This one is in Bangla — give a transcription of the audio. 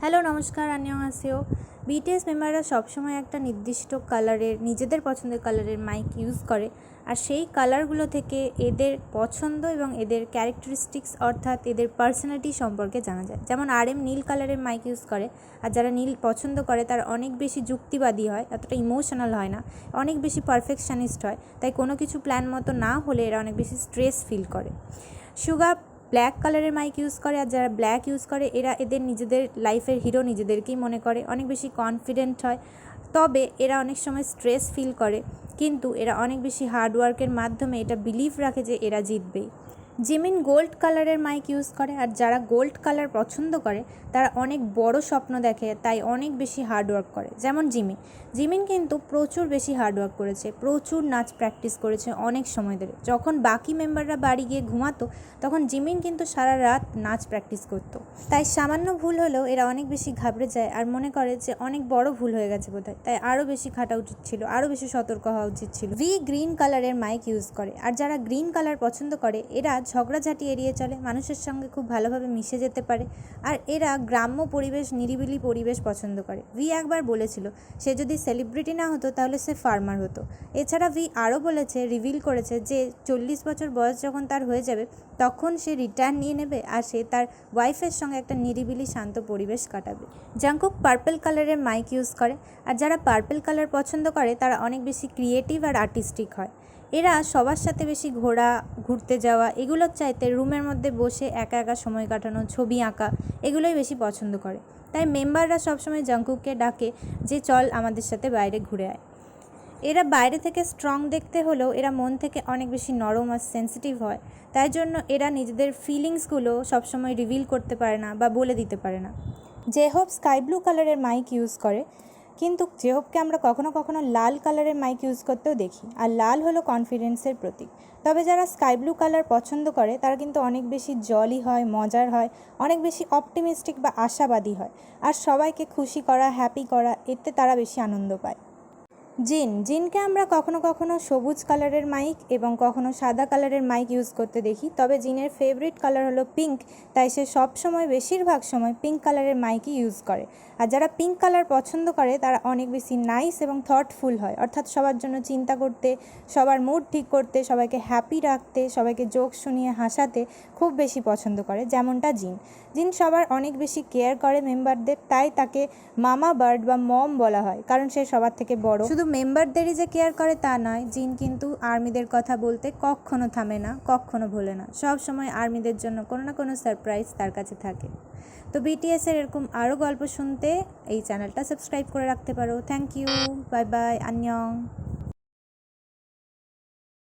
হ্যালো নমস্কার, আন্যহাসেও। বিটিএস মেম্বাররা সবসময় একটা নির্দিষ্ট কালারের, নিজেদের পছন্দের কালারের মাইক ইউজ করে। আর সেই কালারগুলো থেকে এদের পছন্দ এবং এদের ক্যারেক্টারিস্টিক্স অর্থাৎ এদের পার্সোনালিটি সম্পর্কে জানা যায়। যেমন RM নীল কালারের মাইক ইউজ করে, আর যারা নীল পছন্দ করে তারা অনেক বেশি যুক্তিবাদী হয়, এতটা ইমোশনাল হয় না, অনেক বেশি পারফেকশনিস্ট হয়। তাই কোনো কিছু প্ল্যান মতো না হলে এরা অনেক বেশি স্ট্রেস ফিল করে। সুগার ব্ল্যাক কালারের মাইক ইউজ করে, আর যারা ব্ল্যাক ইউজ করে এরা এদের নিজেদের লাইফের হিরো নিজেদেরকেই মনে করে, অনেক বেশি কনফিডেন্ট হয়। তবে এরা অনেক সময় স্ট্রেস ফিল করে, কিন্তু এরা অনেক বেশি হার্ডওয়ার্কের মাধ্যমে এটা বিলিভ রাখে যে এরা জিতবেই। জিমিন গোল্ড কালারের মাইক ইউজ করে, আর যারা গোল্ড কালার পছন্দ করে তারা অনেক বড় স্বপ্ন দেখে, তাই অনেক বেশি হার্ডওয়ার্ক করে। যেমন জিমিন কিন্তু প্রচুর বেশি হার্ডওয়ার্ক করেছে, প্রচুর নাচ প্র্যাকটিস করেছে অনেক সময় ধরে। যখন বাকি মেম্বাররা বাড়ি গিয়ে ঘুমাতো তখন জিমিন কিন্তু সারা রাত নাচ প্র্যাকটিস করতো। তাই সামান্য ভুল হলেও এরা অনেক বেশি ঘাবড়ে যায় আর মনে করে যে অনেক বড় ভুল হয়ে গেছে বোধহয়, তাই আরও বেশি খাটা উচিত ছিল, আরও বেশি সতর্ক হওয়া উচিত ছিল। গ্রিন কালারের মাইক ইউজ করে, আর যারা গ্রিন কালার পছন্দ করে এরা ঝগড়াঝাটি এড়িয়ে চলে, মানুষের সঙ্গে খুব ভালোভাবে মিশে যেতে পারে, আর এরা গ্রাম্য পরিবেশ, নিরিবিলি পরিবেশ পছন্দ করে। একবার বলেছিল সে যদি সেলিব্রিটি না হতো তাহলে সে ফার্মার হতো। এছাড়া আরও বলেছে, রিভিল করেছে যে 40 বছর বয়স যখন তার হয়ে যাবে তখন সে রিটায়ার নিয়ে নেবে, আর সে তার ওয়াইফের সঙ্গে একটা নিরিবিলি শান্ত পরিবেশ কাটাবে। জাংকুক পার্পল কালারের মাইক ইউজ করে, আর যারা পার্পল কালার পছন্দ করে তারা অনেক বেশি ক্রিয়েটিভ আর আর্টিস্টিক হয়। এরা সবার সাথে বেশি ঘুরতে যাওয়া এগুলোর চাইতে রুমের মধ্যে বসে একা একা সময় কাটানো, ছবি আঁকা এগুলোই বেশি পছন্দ করে। তাই মেম্বাররা সবসময় জাংকুককে ডাকে যে চল আমাদের সাথে বাইরে ঘুরে আয়। এরা বাইরে থেকে স্ট্রং দেখতে হলেও এরা মন থেকে অনেক বেশি নরম আর সেন্সিটিভ হয়, তাই জন্য এরা নিজেদের ফিলিংসগুলো সবসময় রিভিল করতে পারে না বা বলে দিতে পারে না। জেহোপ স্কাই ব্লু কালারের মাইক ইউজ করে, কিন্তু জেহোপকে আমরা কখনো কখনো লাল কালারের মাইক ইউজ করতেও দেখি, আর লাল হলো কনফিডেন্সের প্রতীক। তবে যারা স্কাই ব্লু কালার পছন্দ করে তারা কিন্তু অনেক বেশি জলি হয়, মজার হয়, অনেক বেশি অপটিমিস্টিক বা আশাবাদী হয়, আর সবাইকে খুশি করা, হ্যাপি করা, এতে তারা বেশি আনন্দ পায়। জিনকে আমরা কখনো কখনো সবুজ কালারের মাইক এবং কখনো সাদা কালারের মাইক ইউজ করতে দেখি। তবে জিনের ফেভারিট কালার হলো পিঙ্ক, তাই সে সবসময় বেশিরভাগ সময় পিঙ্ক কালারের মাইকই ইউজ করে। আর যারা পিঙ্ক কালার পছন্দ করে তারা অনেক বেশি নাইস এবং থটফুল হয়, অর্থাৎ সবার জন্য চিন্তা করতে, সবার মুড ঠিক করতে, সবাইকে হ্যাপি রাখতে, সবাইকে জোক শুনিয়ে হাসাতে খুব বেশি পছন্দ করে। যেমনটা জিন সবার অনেক বেশি কেয়ার করে মেম্বারদের, তাই তাকে মামা বার্ড বা মম বলা হয়, কারণ সে সবার থেকে বড়। শুধু মেম্বারদেরই যে কেয়ার করে তা নয়, জিন কিন্তু আর্মিদের কথা বলতে কখনো থামে না, কখনো ভোলে না, সব সময় আর্মিদের জন্য কোনো না কোনো সারপ্রাইজ তার কাছে থাকে। তো বিটিএসের এরকম আরও গল্প শুনতে এই চ্যানেলটা সাবস্ক্রাইব করে রাখতে পারো। Thank you, bye bye, আন্যং।